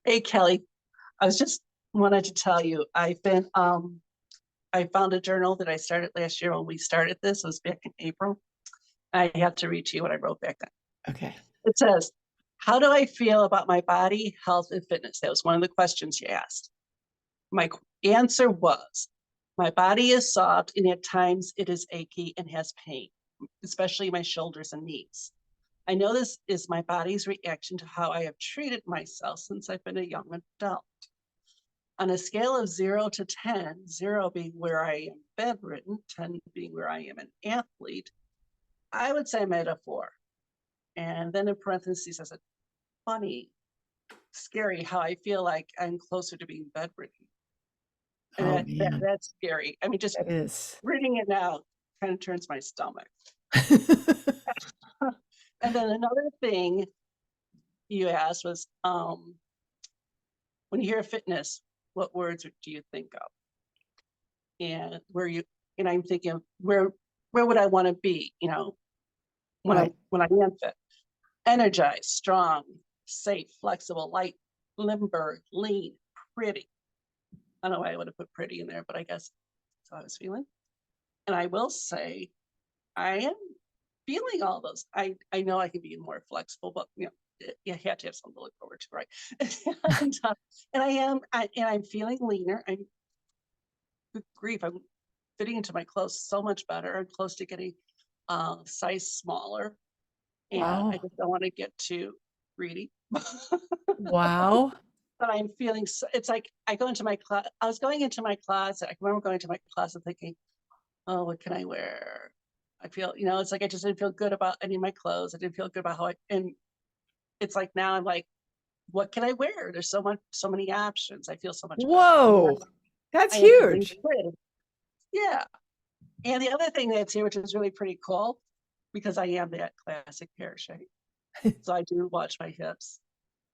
Hey, Kelly, I was just wanted to tell you, I found a journal that I started last year when we started this. It was back in April. I have to read to you what I wrote back then. Okay. It says, how do I feel about my body, health, and fitness? That was one of the questions you asked. My answer was, my body is soft and at times it is achy and has pain, especially my shoulders and knees. I know this is my body's reaction to how I have treated myself since I've been a young adult. On a scale of 0 to 10, 0 being where I am bedridden, 10 being where I am an athlete, I would say I'm at a 4. And then in parentheses, I said, funny, scary how I feel like I'm closer to being bedridden. And Oh man, that's scary. I mean, just that is. reading it now kind of turns my stomach. And then another thing you asked was, when you hear fitness, what words do you think of? And and I'm thinking, where would I want to be? Right. When I am fit, energized, strong, safe, flexible, light, limber, lean, pretty. I don't know why I would have put pretty in there, but I guess that's how I was feeling. And I will say, I am feeling all those. I know I can be more flexible, but you have to have something to look forward to, right? And I'm feeling leaner. I'm good grief. I'm fitting into my clothes so much better. I'm close to getting size smaller, and I Wow. just don't want to get too greedy. Wow. But I'm feeling so, it's like I go into my closet. I was going into my closet. I remember going to my closet thinking, oh, what can I wear? I feel, it's like I just didn't feel good about any of my clothes. I didn't feel good about and it's like now I'm like, what can I wear? There's so many options. I feel so much better. Whoa. That's I am feeling huge. good. Yeah. And the other thing that's here, which is really pretty cool, because I am that classic pear shape. So I do watch my hips.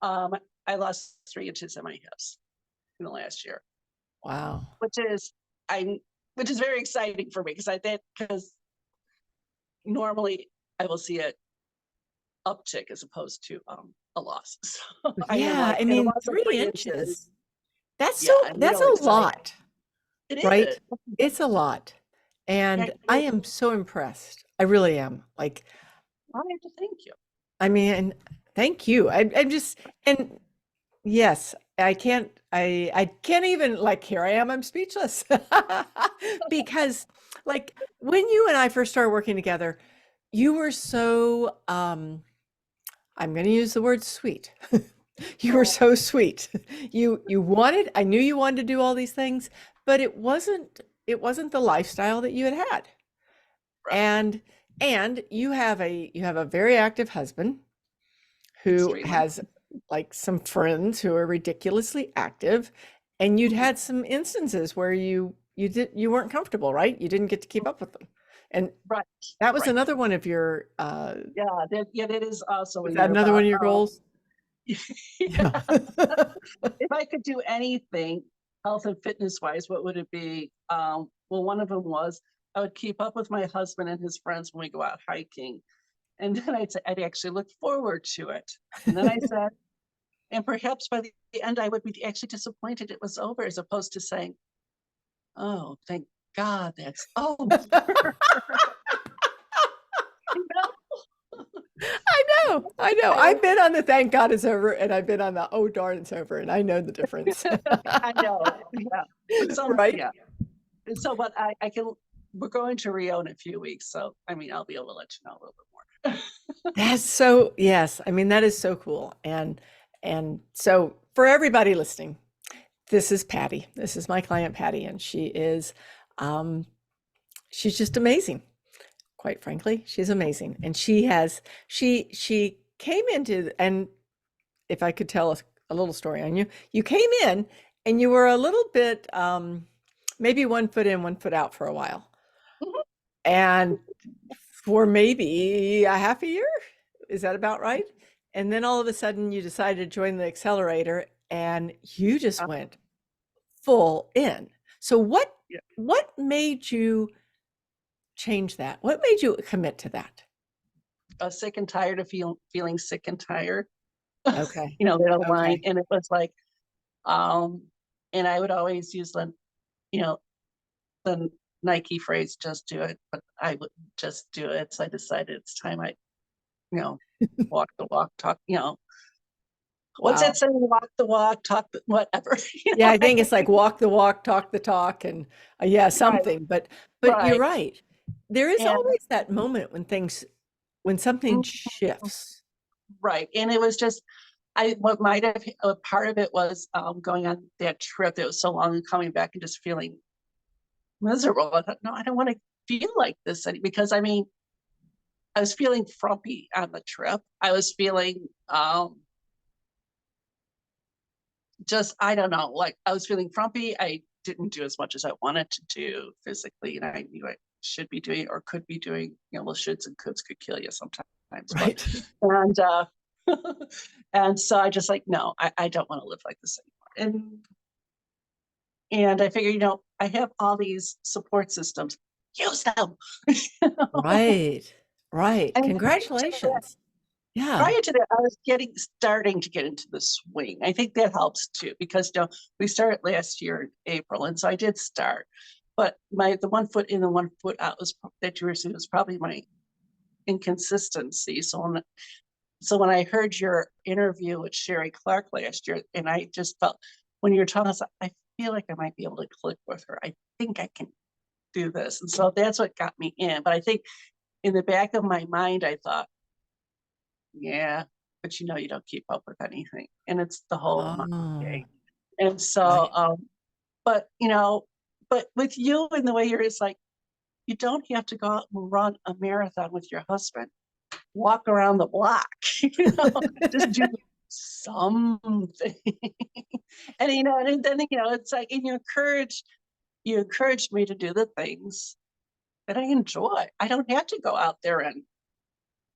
Um, I lost 3 inches in my hips in the last year, Wow. which is I which is very exciting for me because normally I will see an uptick as opposed to a loss. So I am Yeah, like I in a mean, loss of 3 inches. inches. Yeah, I'm That's real a excited. lot, It right? is. It's a lot. Yeah, And I am so impressed. I really am. Like, I have to thank you. I mean, thank you. I'm just, and yes, I can't even, like, here I am, I'm speechless. Because like when you and I first started working together, you were so I'm going to use the word sweet. You were Oh, so sweet. I knew you wanted to do all these things, but it wasn't the lifestyle that you had had. right. And you have a very active husband who Extremely. has like some friends who are ridiculously active, and you'd Mhm. had some instances where you weren't comfortable, right? You didn't get to keep up with them. And Right. that was Right. another one of your That is also was in that there another about one of your goals? Yeah. yeah. If I could do anything health and fitness wise, what would it be? Well, one of them was I would keep up with my husband and his friends when we go out hiking. And then I'd say I'd actually look forward to it. And then I said, and perhaps by the end I would be actually disappointed it was over, as opposed to saying, oh, thank God that's over. You know? I know. I, I've been on the thank God it's over, and I've been on the oh darn it's over, and I know the difference. I know. Yeah. But so Right? yeah. And so but I can we're going to Rio in a few weeks. So I mean I'll be able to let you know a little bit more. That's so, yes. I mean, that is so cool. And so for everybody listening, this is Pattie. This is my client Pattie, and um she's just amazing. Quite frankly, she's amazing. And she came into, and if I could tell a little story on you, you came in and you were a little bit maybe 1 foot in, 1 foot out for a while. Mhm. And for maybe a half a year, is that about right? And then all of a sudden you decided to join the accelerator and you just Uh, went full in. So yeah. what made you change that? What made you commit to that? Sick and tired of feeling sick and tired. Okay. you know, little line. Okay. And it was like, and I would always use the, you know, the Nike phrase, just do it, but I wouldn't just do it. So I decided it's time I, you know, walk the walk, talk, you know, what's Wow. it saying? Walk the walk, talk the whatever. You Yeah, know I what I think it's like mean? walk the walk, talk the talk, and yeah, Right, something. But you're right. right. There is And always that moment when something mm, shifts. right. And it was just what might have a part of it was going on that trip that was so long and coming back and just feeling miserable. I thought, no, I don't want to feel like this because I mean, I was feeling frumpy on the trip. I was feeling just, I don't know, like I was feeling frumpy. I didn't do as much as I wanted to do physically, and I knew I should be doing or could be doing. You know, well, shoulds and coulds could kill you sometimes, but Right. and and so I just like, no, I don't want to live like this anymore. And I figure, you know, I have all these support systems. Use them. You know? Right. Right. And Congratulations. Yeah. prior to that, I was starting to get into the swing. I think that helps too, because you know, we started last year in April, and so I did start. But the 1 foot in and 1 foot out that you were seeing was probably my inconsistency. So when I heard your interview with Sherry Clark last year, and I just felt when you were talking, I feel like I might be able to click with her. I think I can do this, and so that's what got me in. But I think in the back of my mind, I thought, yeah, but you know, you don't keep up with anything. And it's the whole Oh, game. And so, right. but you know, but with you and the way you're, it's like, you don't have to go out and run a marathon with your husband, walk around the block, you know, just do something. And, you know, and then, you know, it's like, and you encouraged me to do the things that I enjoy. I don't have to go out there and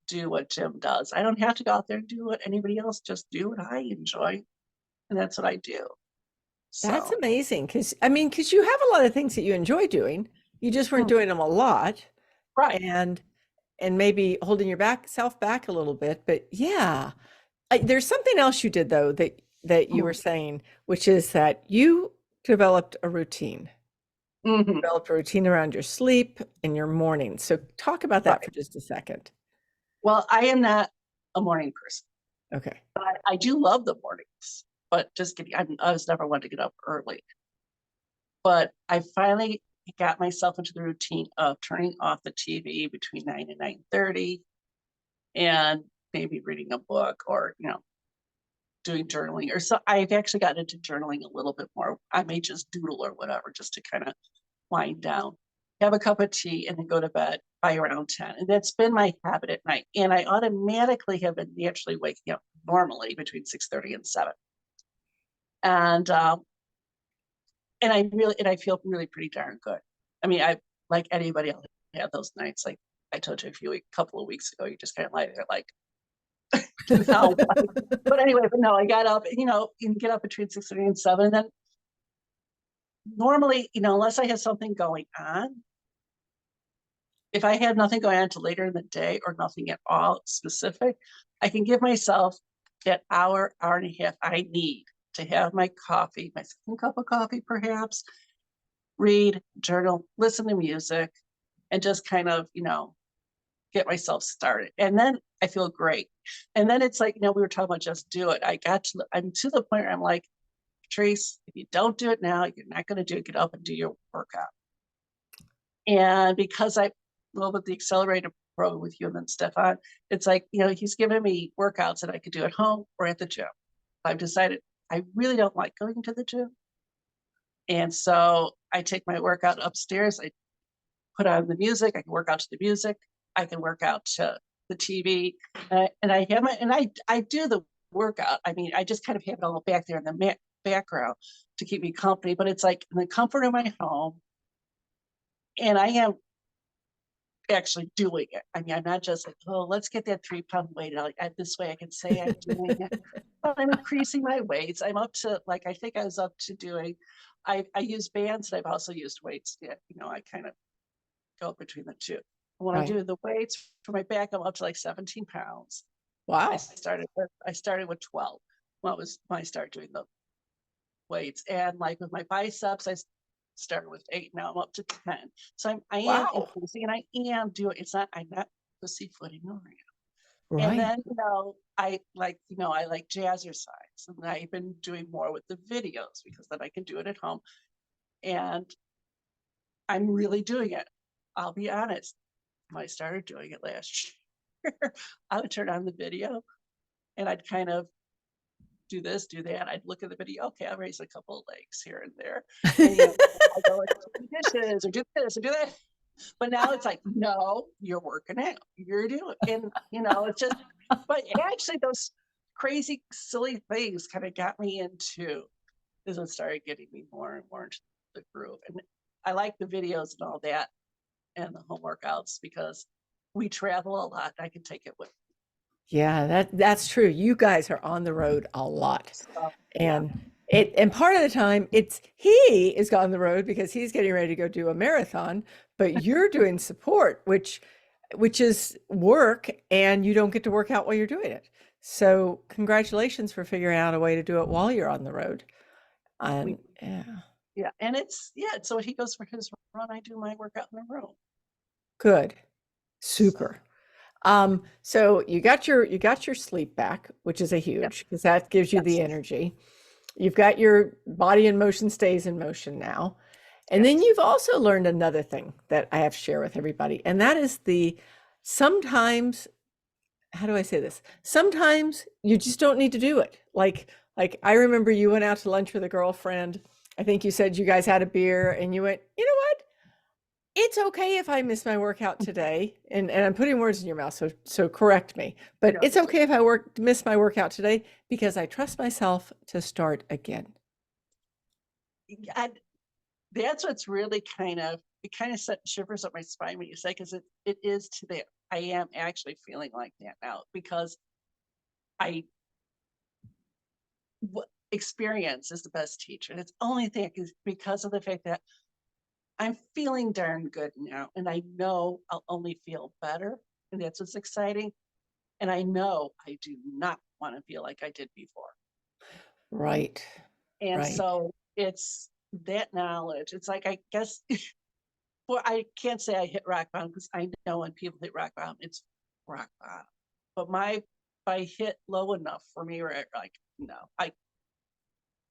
do what Jim does. I don't have to go out there and do what anybody else, just do what I enjoy. And that's what I do. That's So, amazing because I mean, because you have a lot of things that you enjoy doing. You just weren't mm, doing them a lot right. and maybe holding your self back a little bit. But yeah, there's something else you did though that you were Mm, saying, which is that you developed a routine. mhm, Developed a routine around your sleep and your morning. So talk about that right. for just a second. Well, I am not a morning person. Okay. I do love the mornings, but just kidding. I was never one to get up early. But I finally got myself into the routine of turning off the TV between 9 and 9:30 and maybe reading a book or, you know, doing journaling or so. I've actually gotten into journaling a little bit more. I may just doodle or whatever just to kind of wind down, have a cup of tea, and then go to bed by around 10. And that's been my habit at night. And I automatically have been naturally waking up normally between 6:30 and 7. And I feel really pretty darn good. I mean, I like anybody else have those nights. Like I told you couple of weeks ago, you just kind of lie there like, no. But anyway, but no, I got up, you know, you can get up between 6:30 and 7. And then normally, you know, unless I have something going on, if I have nothing going on until later in the day or nothing at all specific, I can give myself that hour and a half I need to have my coffee, my second cup of coffee, perhaps, read, journal, listen to music, and just kind of, you know, get myself started. And then I feel great. And then it's like, you know, we were talking about just do it. I'm to the point where I'm like, Trace, if you don't do it now, you're not going to do it. Get up and do your workout. And because I well with the accelerator program with you and then Stefan, it's like, you know, he's given me workouts that I could do at home or at the gym. I've decided I really don't like going to the gym. And so I take my workout upstairs. I put on the music. I can work out to the music. I can work out to the TV. And I have my, and I do the workout. I mean, I just kind of have it all back there in the background to keep me company, but it's like in the comfort of my home. And I am actually doing it. I mean, I'm not just like, oh, let's get that 3 pound weight out. This way I can say I'm doing it. But I'm increasing my weights. I'm up to like, I think I was up to doing, I use bands and I've also used weights. Yeah, you know, I kind of go between the two. When I Right. do the weights for my back, I'm up to like 17 pounds. Wow. I started with 12. What was when I started doing the weights, and like with my biceps, started with 8. Now I'm up to 10. So I am Wow. increasing, and I am doing. It's not. I'm not pussyfooting around. And Right. then I like jazzercise, and I've been doing more with the videos because then I can do it at home, and I'm really doing it. I'll be honest. When I started doing it last year, I would turn on the video and I'd kind of do this, do that. I'd look at the video. Okay, I'll raise a couple of legs here and there. And, I go and do dishes or do this or do that. But now it's like, no, you're working out. You're doing, and, it's just, but actually those crazy, silly things kind of got me into, is what started getting me more and more into the groove. And I like the videos and all that and the home workouts because we travel a lot. I can take it with me. Yeah, that's true. You guys are on the road a lot. So, yeah. And part of the time he is on the road because he's getting ready to go do a marathon, but you're doing support, which is work, and you don't get to work out while you're doing it. So congratulations for figuring out a way to do it while you're on the road. We And yeah, Yeah, and so he goes for his run, I do my workout in the room. good. So, Super. So you got your sleep back, which is a yeah, huge, because that gives you the yes, energy. You've got your body in motion, stays in motion now. And then yes. you've also learned another thing that I have to share with everybody, and that is sometimes, how do I say this? Sometimes you just don't need to do it. Like I remember you went out to lunch with a girlfriend. I think you said you guys had a beer and you went, you know what? It's okay if I miss my workout today. And I'm putting words in your mouth, so correct me. But No, it's it's okay. okay if I miss my workout today because I trust myself to start again. And that's what's really it kind of set shivers up my spine when you say, because it is today. I am actually feeling like that now because I experience is the best teacher. And it's only thing is because of the fact that I'm feeling darn good now, and I know I'll only feel better, and that's what's exciting. And I know I do not want to feel like I did before. Right. And Right. so it's that knowledge. It's like, I guess, well, I can't say I hit rock bottom because I know when people hit rock bottom, it's rock bottom. But if I hit low enough for me, where like, no,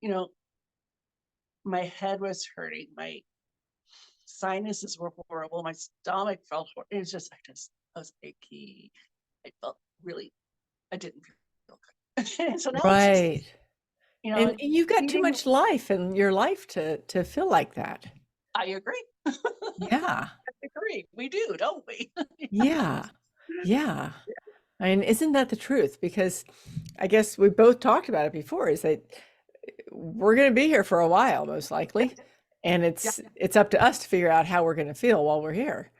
you know, my head was hurting, my sinuses were horrible, my stomach felt horrible. It was just, I was achy. I felt really, I didn't feel good. And so now it's just, Right. And you've got too eating. much life in your life to feel like that. I agree. Yeah. I agree. We do, don't we? Yeah. Yeah. I mean, isn't that the truth? Because I guess we both talked about it before, is that we're going to be here for a while, most Yeah, likely. And yeah, it's up to us to figure out how we're going to feel while we're here.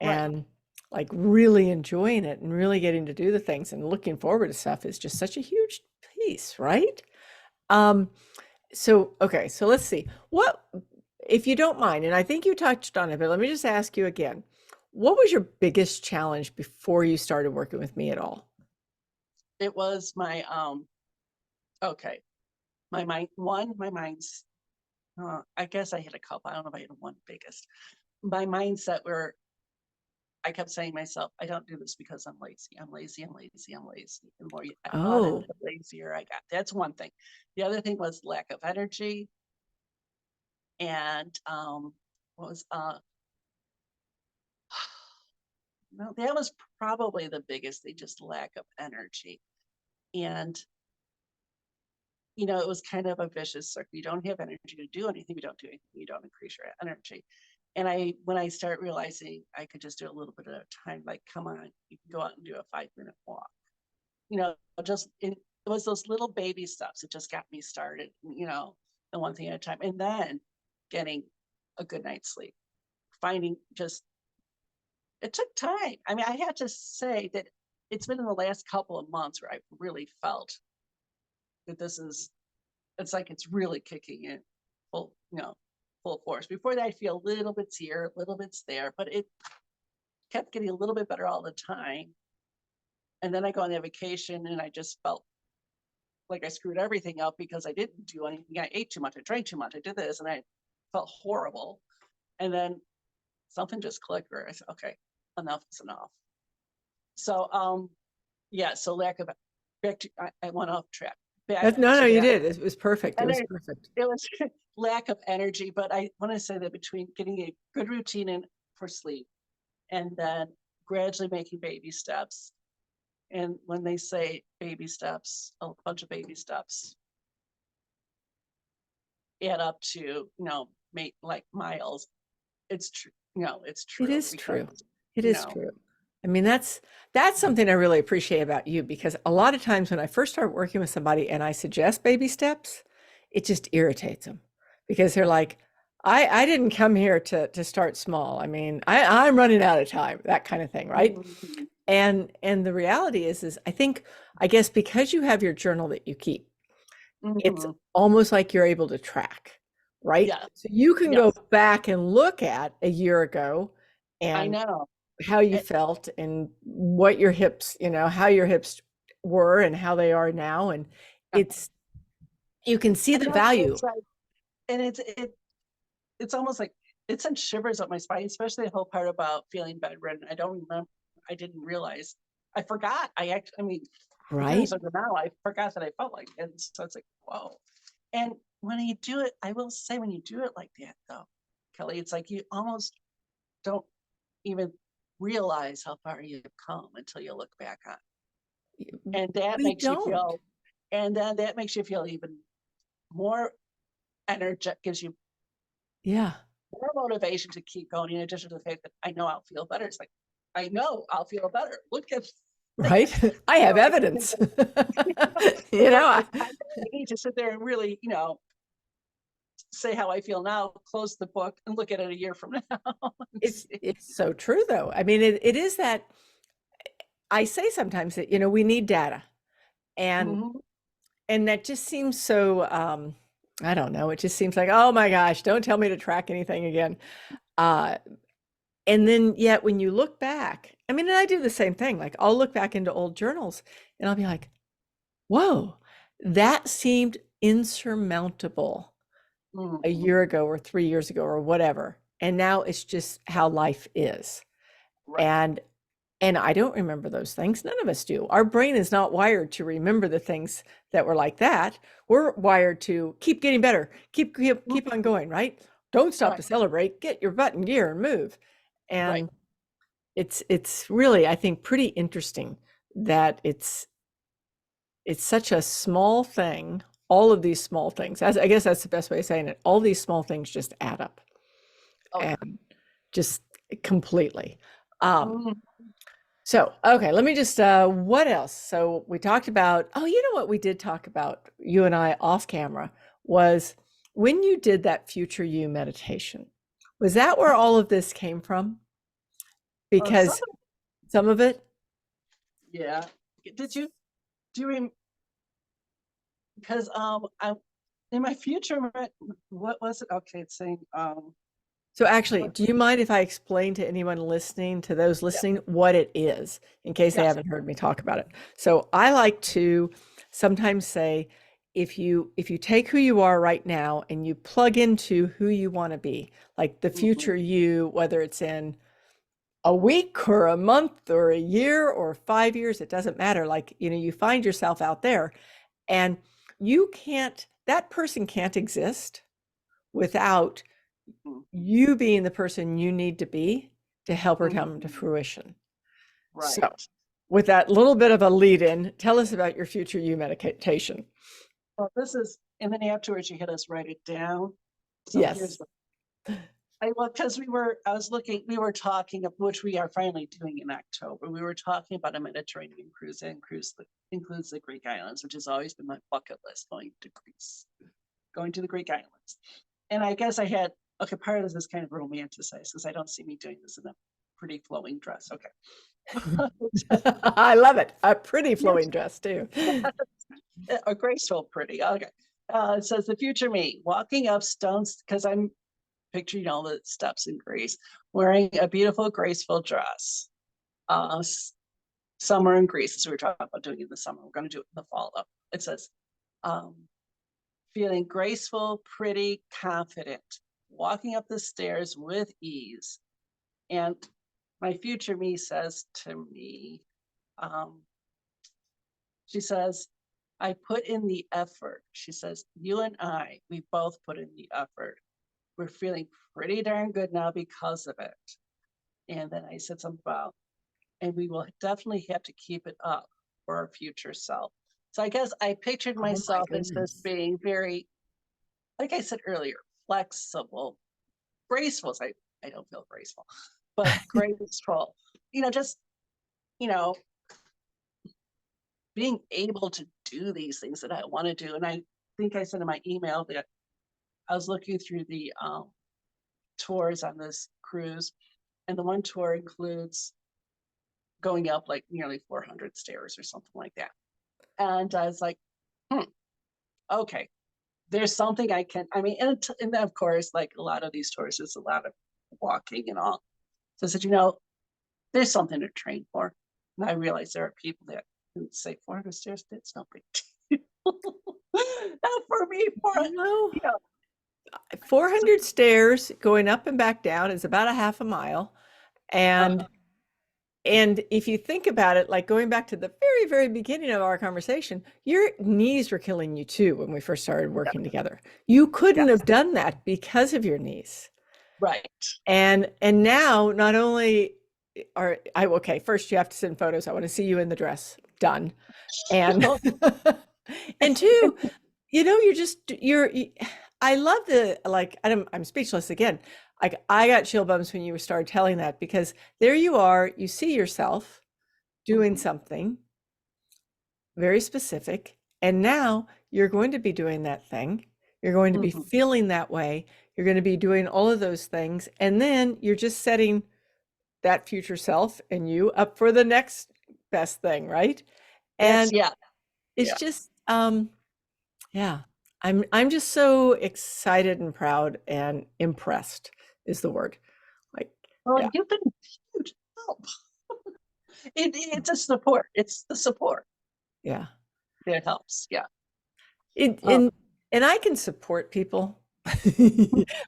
right. And like really enjoying it and really getting to do the things and looking forward to stuff is just such a huge piece, right? Um, okay, so let's see. What, if you don't mind, and I think you touched on it, but let me just ask you again. What was your biggest challenge before you started working with me at all? It was okay. My mind's, I guess I had a couple. I don't know if I had one biggest. My mindset where I kept saying to myself, I don't do this because I'm lazy. I'm lazy. I'm lazy. I'm lazy. The more I thought it, Oh, the lazier I got. That's one thing. The other thing was lack of energy. And what was no, that was probably the biggest thing, just lack of energy. And it was kind of a vicious circle. You don't have energy to do anything. You don't do anything. You don't increase your energy. And when I start realizing I could just do a little bit at a time, like, come on, you can go out and do a 5-minute walk. It was those little baby steps that just got me started, and one thing at a time. And then getting a good night's sleep, finding just, it took time. I mean, I have to say that it's been in the last couple of months where I've really felt that it's like it's really kicking in full force. Before that, I feel little bits here, little bits there, but it kept getting a little bit better all the time. And then I go on that vacation and I just felt like I screwed everything up because I didn't do anything. I ate too much, I drank too much, I did this, and I felt horrible. And then something just clicked where I said, okay, enough is enough. So yeah, so lack of back to I went off track. Back No, to you that. did. It was perfect. It And was then perfect. it was lack of energy, but I want to say that between getting a good routine in for sleep and then gradually making baby steps. And when they say baby steps, a bunch of baby steps add up to, make like miles. It's true. It's It true is because, true. It you is know, true. I mean, that's something I really appreciate about you, because a lot of times when I first start working with somebody and I suggest baby steps, it just irritates them because they're like, I didn't come here to start small. I mean, I'm running out of time, that kind of thing, right? mhm, And the reality is I guess because you have your journal that you keep, it's mhm, almost like you're able to track, right? yeah, So you can go yes, back and look at a year ago I and know. how you And, felt and what your hips, how your hips were and how they are now. And it's, you can see and the that's, value, it's like, and it's almost like it sent shivers up my spine, especially the whole part about feeling bedridden. I don't remember. I didn't realize. I forgot. I mean, right? years ago now, I forgot that I felt like it. And so it's like, whoa. And when you do it, I will say, when you do it like that, though, Kelly, it's like you almost don't even realize how far you've come until you look back on. And that We makes you don't. feel, and then that makes you feel even more energetic, gives you Yeah. more motivation to keep going, in addition to the fact that I know I'll feel better. It's like, I know I'll feel better. Look at, Right. I have so evidence. it's like I, I need to sit there and really, say how I feel now, close the book and look at it a year from now. And see. it's so true though. I mean, it is that I say sometimes that, we need data, and Mhm, that just seems so, I don't know, it just seems like, oh my gosh, don't tell me to track anything again. Uh, and then yet when you look back, I mean, and I do the same thing. Like I'll look back into old journals and I'll be like, whoa, that seemed insurmountable a mhm, year ago or 3 years ago or whatever. And now it's just how life is. right. And I don't remember those things. None of us do. Our brain is not wired to remember the things that were like that. We're wired to keep getting better, keep on Mhm, going, right? Don't stop right, to celebrate. Get your butt in gear and move. right. And it's really, I think, pretty interesting that it's such a small thing. All of these small things, as I guess that's the best way of saying it. All these small things just add up, Oh, yeah. and just completely. Um, Mhm. So, okay, let me just, what else? So we talked about, oh, you know what we did talk about, you and I off camera, was when you did that future you meditation. Was that where all of this came from? Some, Because some of it, yeah. Did you do you because I in my future, what was it? Okay, it's saying so actually, what, do you mind if I explain to anyone listening, to those yeah, listening, what it is, in case they yes. haven't heard me talk about it? So I like to sometimes say, if you take who you are right now and you plug into who you want to be, like the Mhm, future you, whether it's in a week or a month or a year or 5 years, it doesn't matter. Like, you find yourself out there, and that person can't exist without mhm, you being the person you need to be to help her come to mhm, fruition. So, right. with that little bit of a lead in, tell us about your future you meditation. Well, this is, and then afterwards you had us write it down. So here's Yes. the, well, because I was looking, we were talking of, which we are finally doing in October. We were talking about a Mediterranean cruise, and cruise that includes the Greek islands, which has always been my bucket list, going to Greece, going to the Greek islands. And I guess I had, okay, part of this is kind of romanticized because I don't see me doing this in a pretty flowing dress. Okay. I love it. A pretty flowing dress, too. A graceful pretty. Okay. It says the future me walking up stones, because I'm picturing all the steps in Greece, wearing a beautiful, graceful dress. Uh, summer in Greece, as we were talking about doing in the summer. We're going to do it in the fall, though. It says, feeling graceful, pretty, confident, walking up the stairs with ease. And my future me says to me, she says, I put in the effort. She says, you and I, we both put in the effort. We're feeling pretty darn good now because of it. And then I said something about, and we will definitely have to keep it up for our future self. So I guess I pictured Oh my myself as goodness. just being very, like I said earlier, flexible, graceful. I don't feel graceful, but graceful, just, you know, being able to do these things that I want to do. And I think I said in my email that I was looking through the tours on this cruise, and the one tour includes going up like nearly 400 stairs or something like that. And I was like, okay, there's something I can, and of course, like a lot of these tours, there's a lot of walking and all. So I said, there's something to train for. And I realized there are people that say 400 stairs, that's no big deal. Not for me, You know, you know, 400 stairs going up and back down is about a half a mile. And and if you think about it, like going back to the very, very beginning of our conversation, your knees were killing you too when we first started working together. You couldn't have done that because of your knees. right. And now not only okay, first you have to send photos. I want to see you in the dress. Done. And and two, I love I'm speechless again. Like I got chill bumps when you started telling that, because there you are, you see yourself doing something very specific, and now you're going to be doing that thing. You're going to be feeling that way. You're going to be doing all of those things, and then you're just setting that future self and you up for the next best thing, right? And it's just yeah, I'm just so excited and proud and impressed is the word. Like, Well, yeah, you've been huge help. It's a support. It's the support yeah. that helps. Yeah. It Um, and I can support people.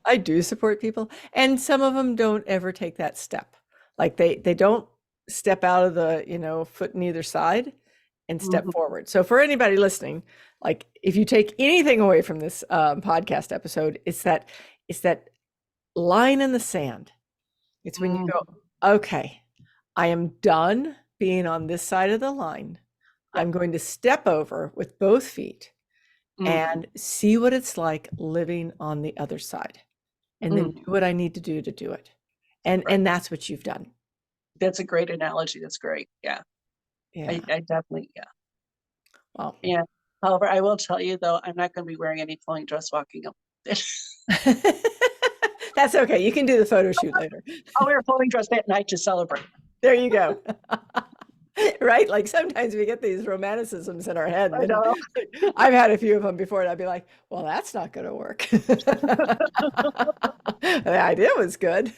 I do support people, and some of them don't ever take that step. Like they don't step out of the, foot in either side and step forward. So for anybody listening, like if you take anything away from this podcast episode, it's that line in the sand. It's when you go, okay, I am done being on this side of the line. I'm going to step over with both feet and see what it's like living on the other side, and then do what I need to do it. And that's what you've done. That's a great analogy. That's great. Yeah. Yeah. I definitely, Well, yeah. However, I will tell you though, I'm not going to be wearing any flowing dress walking up. that's okay. You can do the photo shoot later. I'll wear a flowing dress that night to celebrate. There you go. Right? Like sometimes we get these romanticisms in our head. I know. I've had a few of them before, and I'd be like, well, that's not going to work. The idea was good.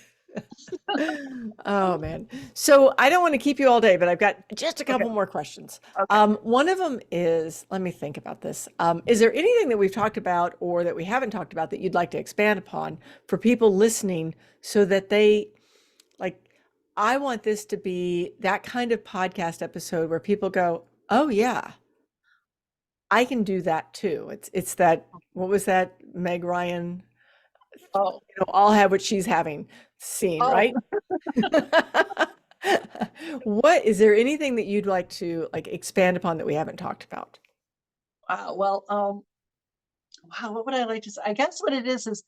Oh, man. So I don't want to keep you all day, but I've got just a couple more questions. One of them is, let me think about this. Is there anything that we've talked about or that we haven't talked about that you'd like to expand upon for people listening so that I want this to be that kind of podcast episode where people go, oh yeah, I can do that too. It's that, what was that Meg Ryan? I'll have what she's having scene, right? What is there anything that you'd like to expand upon that we haven't talked about? Well, wow, what would I like to say? I guess what it is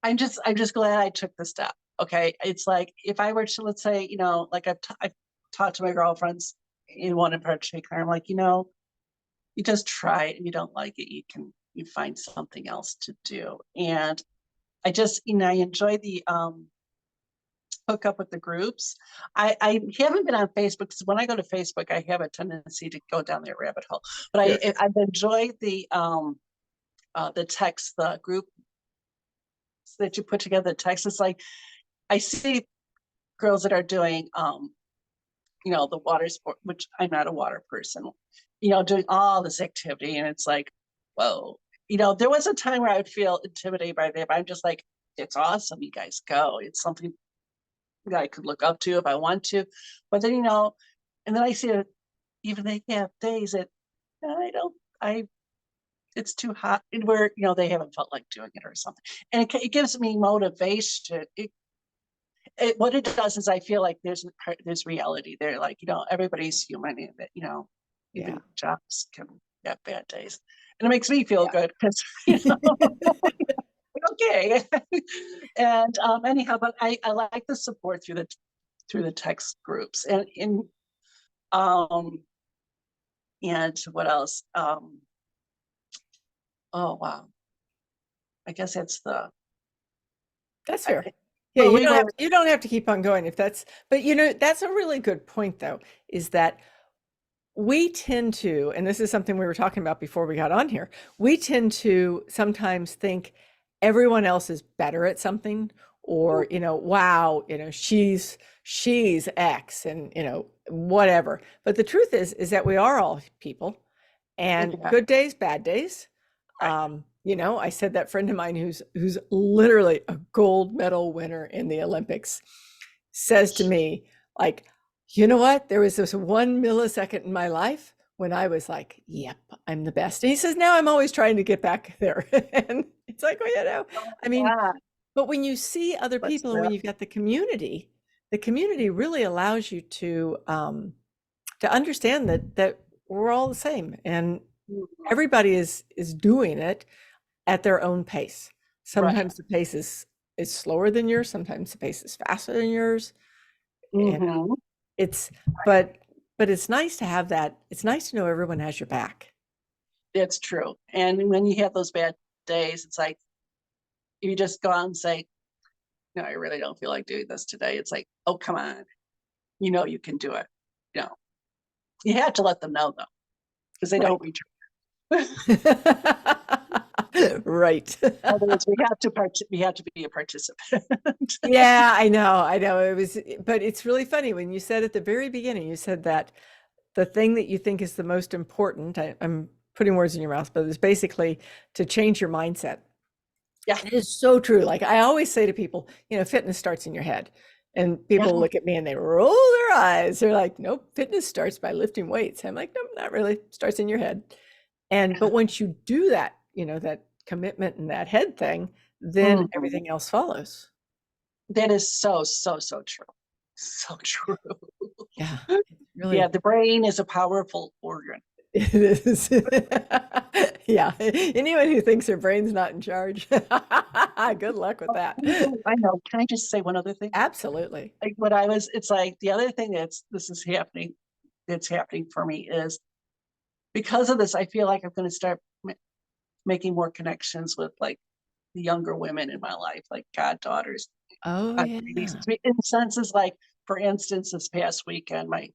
I'm just glad I took the step. Okay. It's like, if I were to, let's say, like I've talked to my girlfriends in one in particular, I'm like, you just try it, and you don't like it, you find something else to do. And I just, I enjoy the hook up with the groups. I haven't been on Facebook, because when I go to Facebook, I have a tendency to go down that rabbit hole. But I've enjoyed the text, the group that you put together, the text. It's like, I see girls that are doing, the water sport, which I'm not a water person, doing all this activity. And it's like, whoa, there was a time where I would feel intimidated by that, but I'm just like, it's awesome. You guys go. It's something that I could look up to if I want to. But then, and then I see it, even they have days that it's too hot and where, they haven't felt like doing it or something. And it gives me motivation. What it does is I feel like there's reality there. Like, everybody's human and that, even jobs can have bad days. And it makes me feel good because, okay. And anyhow, but I like the support through the text groups and what else? Oh wow. I guess that's fair. Yeah, well, you don't have to keep on going if that's, but that's a really good point though, is that we tend to, and this is something we were talking about before we got on here, we tend to sometimes think everyone else is better at something, or, wow, she's X and, whatever. But the truth is that we are all people, and good days, bad days. right. I said that friend of mine who's literally a gold medal winner in the Olympics says to me, like, you know what? There was this 1 millisecond in my life when I was like, yep, I'm the best. And he says, now I'm always trying to get back there. And it's like, well, I mean, but when you see other people and when you've got the community really allows you to understand that we're all the same and everybody is doing it at their own pace. Sometimes the pace is slower than yours. Sometimes the pace is faster than yours. And but it's nice to have that. It's nice to know everyone has your back. That's true. And when you have those bad days, it's like, you just go out and say, no, I really don't feel like doing this today. It's like, oh, come on. You can do it. You have to let them know though, because they don't return. Right. Otherwise, we have to be a participant. Yeah, I know. But it's really funny when you said at the very beginning, you said that the thing that you think is the most important, I'm putting words in your mouth, but it's basically to change your mindset. Yeah. It is so true. Like I always say to people, fitness starts in your head. And people look at me and they roll their eyes. They're like, nope, fitness starts by lifting weights. I'm like, nope, not really. It starts in your head. But once you do that, that commitment and that head thing, then everything else follows. That is so true. So true. Yeah. Really. Yeah, the brain is a powerful organ. It is. Yeah. Anyone who thinks their brain's not in charge, good luck with that. I know. Can I just say one other thing? Absolutely. Like it's like the other thing that's happening for me is because of this, I feel like I'm going to start making more connections with like the younger women in my life, like goddaughters. Oh, yeah. In senses, like, for instance, this past weekend, my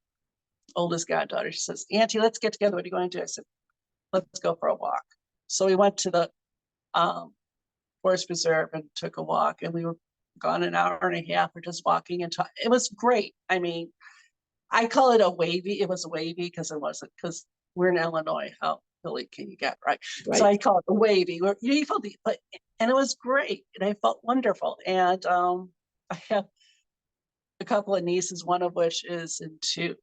oldest goddaughter, she says, Auntie, let's get together. What are you going to do? I said, let's go for a walk. So we went to the forest preserve and took a walk, and we were gone an hour and a half. We're just walking and talking. It was great. I mean, I call it a wavy. It was a wavy because it wasn't, because we're in Illinois. How hilly can you get, right? So I call it a wavy. And it was great, and I felt wonderful. And I have a couple of nieces, one of which is into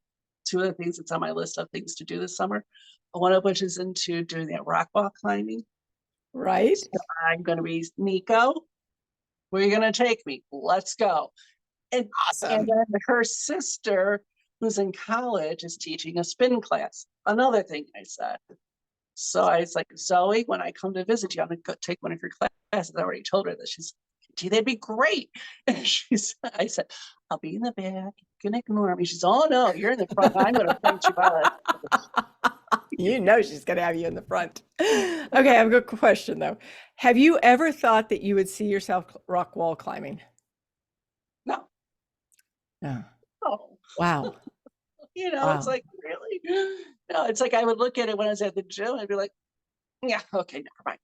two of the things that's on my list of things to do this summer. One of which is into doing that rock wall climbing. Right. So I'm going to be, Nico, where are you going to take me? Let's go. And, awesome. And then her sister, who's in college, is teaching a spin class. Another thing I said. So I was like, Zoe, when I come to visit you, I'm going to take one of your classes. I already told her that. She's, gee, that'd be great. And I said, I'll be in the back. You can ignore me. She's, oh no, you're in the front. I'm going to point you out. She's going to have you in the front. Okay, I have a good question though. Have you ever thought that you would see yourself rock wall climbing? No. No. Oh. Wow. Wow. It's like, really? No, it's like I would look at it when I was at the gym. I'd be like, yeah, okay, never mind.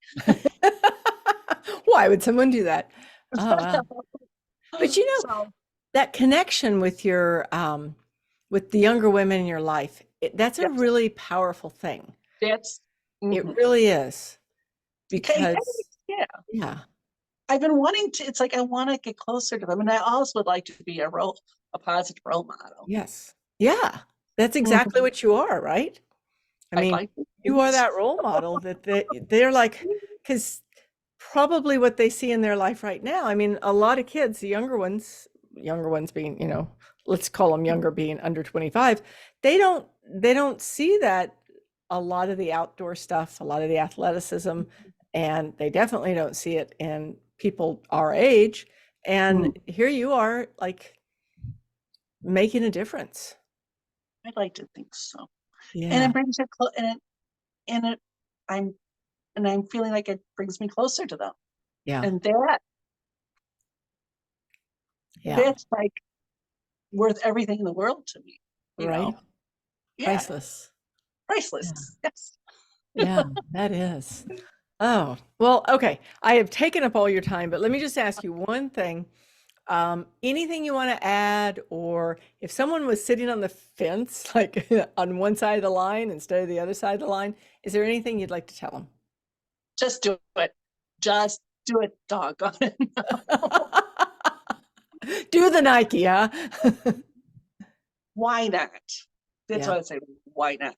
Why would someone do that? Oh, wow. But that connection with the younger women in your life, that's a Yes, really powerful thing. that's, It mhm. really is Hey, because, yeah, yeah, I've been wanting to, it's like I want to get closer to them. And I also would like to be a positive role model. yes, yeah, that's exactly Mhm. what you are, right? I I'd mean, like to you think are so. that role model that they're like, because probably what they see in their life right now. I mean, a lot of kids, the younger ones being, let's call them younger, being under 25, they don't see that a lot of the outdoor stuff, a lot of the athleticism, and they definitely don't see it in people our age. And Mm, here you are, like making a difference. I'd like to think so. And Yeah, it brings it, and it, I'm, and I'm feeling like it brings me closer to them. yeah, And yeah, that's like worth everything in the world to me, you right. know? Yeah, Priceless. priceless. Yeah, Yes. yeah, that is. Oh, well, okay. I have taken up all your time, but let me just ask you one thing. Anything you want to add, or if someone was sitting on the fence, like on one side of the line instead of the other side of the line, is there anything you'd like to tell them? Just do it. Just do it, doggone it. Do the Nike, huh? Why not? That's Yeah, what I say. Why not?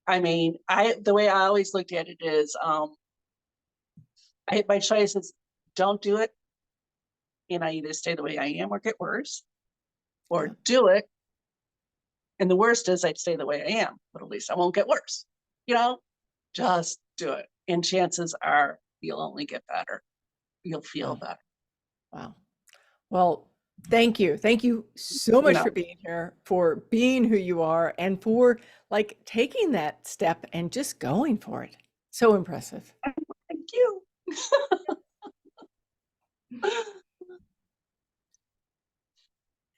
I mean, the way I always looked at it is, my choice is don't do it, and I either stay the way I am or get worse, or yeah, do it, and the worst is I'd stay the way I am, but at least I won't get worse. You know, just do it, and chances are you'll only get better. You'll feel wow, better. wow. Well, thank you. Thank you so You much know, for being here, for being who you are, and for like taking that step and just going for it. So impressive. thank you.